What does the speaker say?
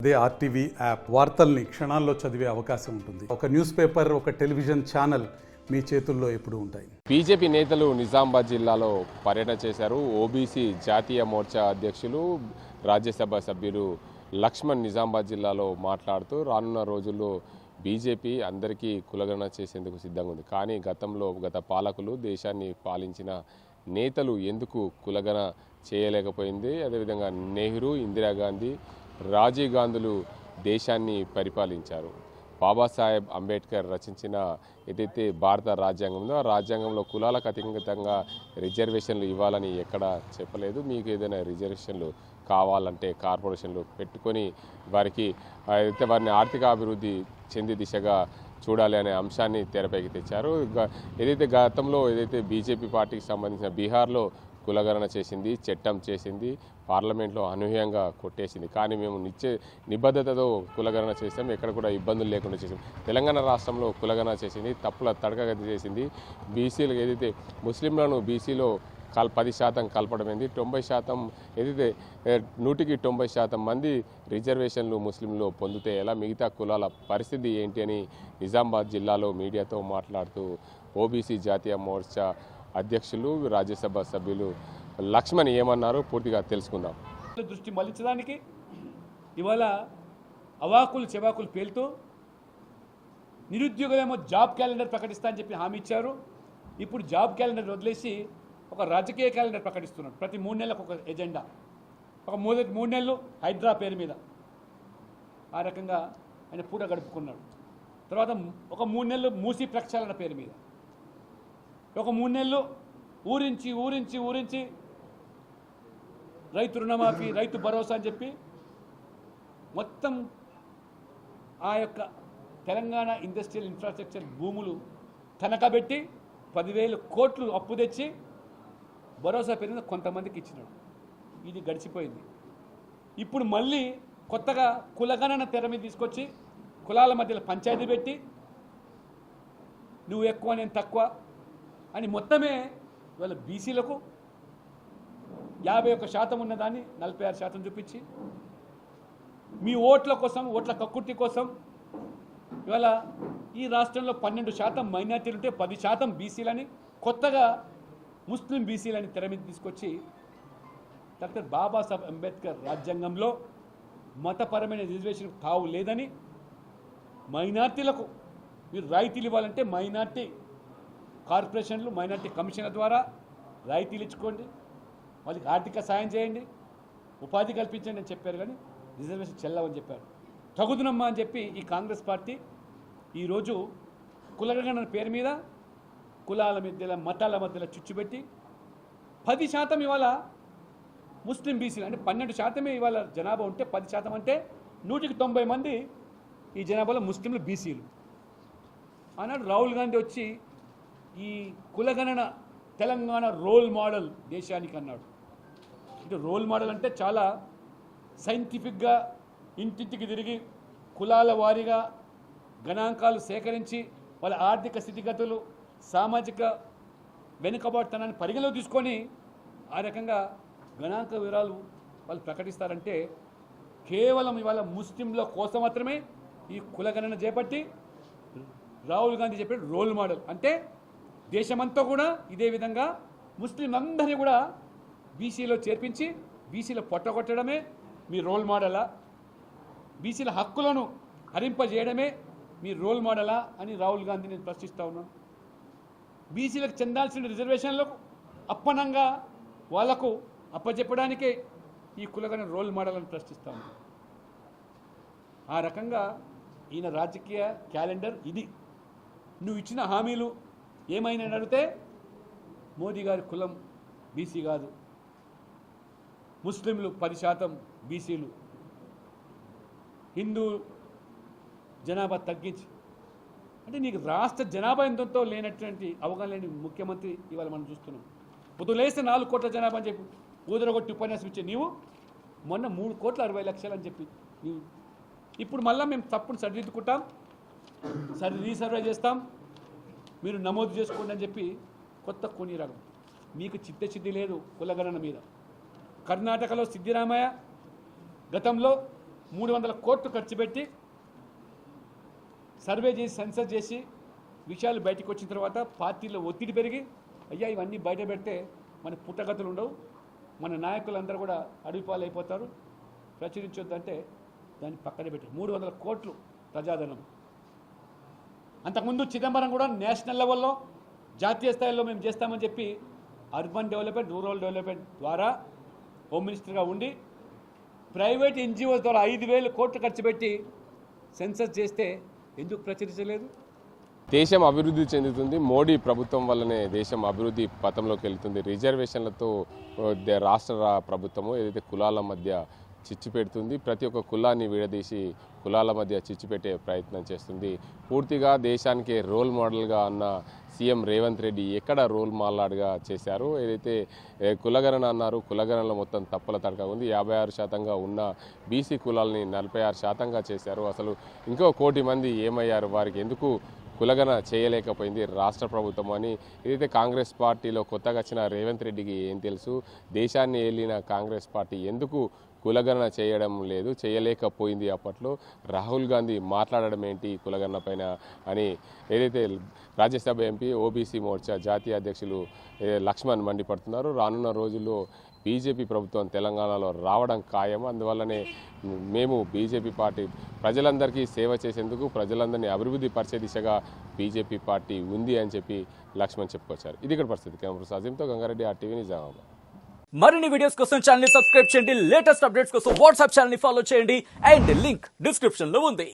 అదే RTV app వార్తల్ని క్షణాల్లో చదివే అవకాశం ఉంటుంది. ఒక న్యూస్ పేపర్, ఒక టెలివిజన్ ఛానల్ మీ చేతుల్లో ఎప్పుడూ ఉంటాయి. బీజేపీ నేతలు నిజామాబాద్ జిల్లాలో పర్యటన చేశారు. ఓబీసీ జాతీయ మోర్చా అధ్యక్షులు, రాజ్యసభ సభ్యులు లక్ష్మణ్ నిజామాబాద్ జిల్లాలో మాట్లాడుతూ రానున్న రోజుల్లో బీజేపీ అందరికీ కులగణన చేసేందుకు సిద్ధంగా ఉంది. కానీ గత పాలకులు, దేశాన్ని పాలించిన నేతలు ఎందుకు కులగణన చేయలేకపోయింది? అదేవిధంగా నెహ్రూ, ఇందిరాగాంధీ, రాజీవ్ గాంధీలు దేశాన్ని పరిపాలించారు. బాబాసాహెబ్ అంబేద్కర్ రచించిన ఏదైతే భారత రాజ్యాంగం ఉందో ఆ రాజ్యాంగంలో కులాలకు అతీతంగా రిజర్వేషన్లు ఇవ్వాలని ఎక్కడా చెప్పలేదు. మీకు ఏదైనా రిజర్వేషన్లు కావాలంటే కార్పొరేషన్లు పెట్టుకొని వారిని ఆర్థిక అభివృద్ధి చెంది దిశగా చూడాలి అనే అంశాన్ని తెరపైకి తెచ్చారు. ఏదైతే గతంలో బీజేపీ పార్టీకి సంబంధించిన బీహార్లో కులగణన చేసింది, చట్టం చేసింది, పార్లమెంట్లో అనూహ్యంగా కొట్టేసింది. కానీ మేము నిబద్ధతతో కులగణన చేసాం, ఎక్కడ కూడా ఇబ్బందులు లేకుండా చేసాం. తెలంగాణ రాష్ట్రంలో కులగణన చేసింది, తప్పుల తడకగతి చేసింది. బీసీలు ఏదైతే ముస్లింలను బీసీలో 10% కలపడమైంది. 90% ఏదైతే 190% మంది రిజర్వేషన్లు ముస్లింలు పొందితే ఎలా మిగతా కులాల పరిస్థితి ఏంటి అని నిజామాబాద్ జిల్లాలో మీడియాతో మాట్లాడుతూ ఓబీసీ జాతీయ మోర్చా అధ్యక్షులు, రాజ్యసభ సభ్యులు లక్ష్మణ్ ఏమన్నారు పూర్తిగా తెలుసుకుందాం. దృష్టి మళ్లించడానికి ఇవాళ అవాకులు చెవాకులు పేలుతూ నిరుద్యోగులేమో జాబ్ క్యాలెండర్ ప్రకటిస్తా అని చెప్పి హామీ ఇచ్చారు. ఇప్పుడు జాబ్ క్యాలెండర్ వదిలేసి ఒక రాజకీయ క్యాలెండర్ ప్రకటిస్తున్నాడు. ప్రతి 3 నెలలకు ఒక ఎజెండా, ఒక 3 నెలలు హైడ్రా పేరు మీద ఆ రకంగా ఆయన పూట గడుపుకున్నాడు. తర్వాత ఒక 3 నెలలు మూసి ప్రక్షాళన పేరు మీద, ఒక 3 నెలలు ఊరించి రైతు రుణమాఫీ, రైతు భరోసా అని చెప్పి మొత్తం ఆ యొక్క తెలంగాణ ఇండస్ట్రియల్ ఇన్ఫ్రాస్ట్రక్చర్ భూములు తనఖాబెట్టి 10,000 కోట్లు అప్పు తెచ్చి భరోసా పేరున కొంతమందికి ఇచ్చినాడు. ఇది గడిచిపోయింది. ఇప్పుడు మళ్ళీ కొత్తగా కులగణన తెర మీద తీసుకొచ్చి కులాల మధ్యలో పంచాయతీ పెట్టి నువ్వు ఎక్కువ నేను తక్కువ అని మొత్తమే ఇవాళ బీసీలకు 51% ఉన్నదాన్ని 46% చూపించి మీ ఓట్ల కోసం, ఓట్ల కక్కుర్తి కోసం ఇవాళ ఈ రాష్ట్రంలో 12% మైనార్టీలు ఉంటే 10% బీసీలని, కొత్తగా ముస్లిం బీసీలని తెర మీద తీసుకొచ్చి డాక్టర్ బాబాసాహెబ్ అంబేద్కర్ రాజ్యాంగంలో మతపరమైన రిజర్వేషన్ తావు లేదని, మైనార్టీలకు మీరు రాయితీలు ఇవ్వాలంటే మైనార్టీ కార్పొరేషన్లు, మైనార్టీ కమిషన్ల ద్వారా రాయితీలు ఇచ్చుకోండి, వాళ్ళకి ఆర్థిక సాయం చేయండి, ఉపాధి కల్పించండి అని చెప్పారు. కానీ రిజర్వేషన్ చెల్లవని చెప్పారు. తగుదునమ్మా అని చెప్పి ఈ కాంగ్రెస్ పార్టీ ఈరోజు కులగణన పేరు మీద కులాల మధ్యలో, మతాల మధ్యలో చుచ్చుపెట్టి 10% ఇవాళ ముస్లిం బీసీలు అంటే 12% ఇవాళ జనాభా ఉంటే 10% అంటే 190 మంది ఈ జనాభాలో ముస్లింలు, బీసీలు. ఆనాడు రాహుల్ గాంధీ వచ్చి ఈ కులగణన తెలంగాణ రోల్ మోడల్ దేశానికి అన్నాడు. అంటే రోల్ మోడల్ అంటే చాలా సైంటిఫిక్గా ఇంటింటికి తిరిగి కులాల వారీగా గణాంకాలు సేకరించి వాళ్ళ ఆర్థిక స్థితిగతులు, సామాజిక వెనుకబాటుతనాన్ని పరిగణలో తీసుకొని ఆ రకంగా గణాంక వివరాలు వాళ్ళు ప్రకటిస్తారంటే కేవలం ఇవాళ ముస్లింల కోసం మాత్రమే ఈ కులగణన చేపట్టి రాహుల్ గాంధీ చెప్పే రోల్ మోడల్. అంటే దేశమంతా కూడా ఇదే విధంగా ముస్లింలందరినీ కూడా బీసీలో చేర్పించి బీసీలో పొట్టగొట్టడమే మీ రోల్ మోడలా, బీసీల హక్కులను హరింపజేయడమే మీ రోల్ మోడలా అని రాహుల్ గాంధీ నేను ప్రశ్నిస్తూ ఉన్నాను. బీసీలకు చెందాల్సిన రిజర్వేషన్లకు అప్పనంగా వాళ్లకు అప్పచెప్పడానికే ఈ కులగణన రోల్ మోడల్ అని ప్రశ్నిస్తూ ఉన్నాను. ఆ రకంగా ఈయన రాజకీయ క్యాలెండర్ ఇది. నువ్వు ఇచ్చిన హామీలు ఏమైనా అడిగితే మోదీ గారి కులం బీసీ కాదు, ముస్లింలు 10%, బీసీలు, హిందూ జనాభా తగ్గించి, అంటే నీకు రాష్ట్ర జనాభా ఎంతో లేనటువంటి అవగాహన లేని ముఖ్యమంత్రి ఇవాళ మనం చూస్తున్నాం. పొద్దులేస్తే 4 కోట్ల జనాభా అని చెప్పి ఊదరగొట్టి ఉపన్యాసం ఇచ్చే నీవు మొన్న 3,60,00,000 అని చెప్పి నీవు ఇప్పుడు మళ్ళీ మేము తప్పును సరిదిద్దుకుంటాం, రీసర్వే చేస్తాం, మీరు నమోదు చేసుకోండి అని చెప్పి కొత్త కొని రకం. మీకు చిత్తశుద్ధి లేదు కులగణన మీద. కర్ణాటకలో సిద్ధిరామయ్య గతంలో 300 కోట్లు ఖర్చు పెట్టి సర్వే చేసి సెన్సర్ చేసి విషయాలు బయటకు వచ్చిన తర్వాత పార్టీలో ఒత్తిడి పెరిగి అయ్యా ఇవన్నీ బయట పెడితే మన పుట్టగతులు ఉండవు, మన నాయకులందరూ కూడా అడవిపాలు అయిపోతారు, ప్రచురించొద్దంటే దాన్ని పక్కన పెట్టి 300 కోట్లు ప్రజాధనం. అంతకుముందు చిదంబరం కూడా నేషనల్ లెవెల్లో జాతీయ స్థాయిలో మేము చేస్తామని చెప్పి అర్బన్ డెవలప్మెంట్ రూరల్ డెవలప్మెంట్ ద్వారా హోమ్ మినిస్టర్గా ఉండి ప్రైవేట్ ఎన్జిఓస్ ద్వారా 5,000 కోట్లు ఖర్చు పెట్టి సెన్సస్ చేస్తే ఎందుకు ప్రచురించలేదు? దేశం అభివృద్ధి చెందుతుంది, మోడీ ప్రభుత్వం వల్లనే దేశం అభివృద్ధి పథంలోకి వెళ్తుంది. రిజర్వేషన్లతో రాష్ట్ర ప్రభుత్వము ఏదైతే కులాల మధ్య చిచ్చు పెడుతుంది, ప్రతి ఒక్క కులాన్ని విడదీసి కులాల మధ్య చిచ్చు పెట్టే ప్రయత్నం చేస్తుంది. పూర్తిగా దేశానికి రోల్ మోడల్గా అన్న సీఎం రేవంత్ రెడ్డి ఎక్కడ రోల్ మోడల్గా చేశారు? ఏదైతే కులగణన అన్నారు, కులగణనలో మొత్తం తప్పుల తడక ఉంది. 56% ఉన్న బీసీ కులాలని 46% చేశారు. అసలు ఇంకో 1 కోటి మంది ఏమయ్యారు? వారికి ఎందుకు కులగణ చేయలేకపోయింది రాష్ట్ర ప్రభుత్వం అని ఏదైతే కాంగ్రెస్ పార్టీలో కొత్తగా వచ్చిన రేవంత్ రెడ్డికి ఏం తెలుసు? దేశాన్ని ఏలిన కాంగ్రెస్ పార్టీ ఎందుకు కులగణన చేయడం లేదు, చేయలేకపోయింది? అప్పట్లో రాహుల్ గాంధీ మాట్లాడడం ఏంటి కులగణన పైన అని ఏదైతే రాజ్యసభ ఎంపీ ఓబీసీ మోర్చా జాతీయ అధ్యక్షులు లక్ష్మణ్ మండిపడుతున్నారు. రానున్న రోజుల్లో బీజేపీ ప్రభుత్వం తెలంగాణలో రావడం ఖాయం. అందువల్లనే మేము బీజేపీ పార్టీ ప్రజలందరికీ సేవ చేసేందుకు, ప్రజలందరినీ అభివృద్ధి పరిచే దిశగా బీజేపీ పార్టీ ఉంది అని చెప్పి లక్ష్మణ్ చెప్పుకొచ్చారు. ఇది ఇక్కడ పరిస్థితి. కెమెరా సాజింతో గంగారెడ్డి, RTV నిజామాబాద్. మరిన్ని వీడియోస్ కోసం ఛానల్ ని సబ్స్క్రైబ్ చేయండి, లేటెస్ట్ అప్డేట్స్ కోసం వాట్సాప్ ఛానల్ ని ఫాలో చేయండి అండ్ లింక్ డిస్క్రిప్షన్ లో ఉంది.